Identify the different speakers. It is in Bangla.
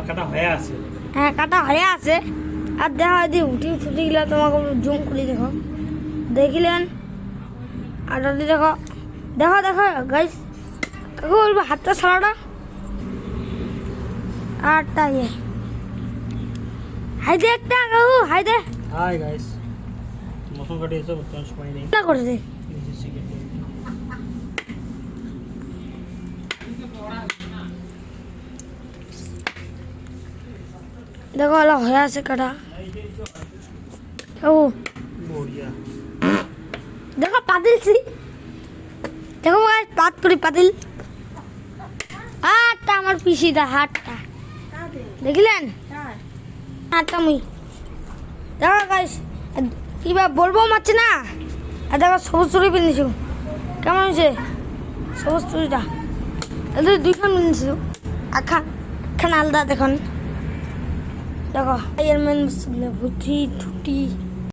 Speaker 1: কাটা হয়ে আছে।
Speaker 2: হ্যাঁ কাটা হয়ে আছে। আর দেখা যদি উঠি ফুটি গেলে তোমাকে জুম করে দেখো, দেখিলেন আর যদি দেখো দেখো দেখো গাইস, কাকু বলবো হাতটা ছাড়াটা আরটা ইয়ে হাই দে একটা কাকু হাই দে।
Speaker 1: হাই গাইস, মশন কাটিয়েছে বর্তমান সময় নেই।
Speaker 2: না করে দে দেখো হলো হয়ে আছে কাটা কাকু।
Speaker 1: বড়িয়া
Speaker 2: দেখো পাতিলছি, দেখো গাইস পাত করি পাতিল হাতটা আমার পিসিটা হাতটা দেখিলেন হাতটা মুই দেখো গাইস কিবা বলবো মারছে না। আর দেখো সবুজ চুড়ি পিন্ধিছো কেমন হয়েছে সবুজ চুড়িটা, এদের দুইখান পিন্ধিছো একখান আলাদা দেখুন। দেখো এর মেন ভুটি ঠুটি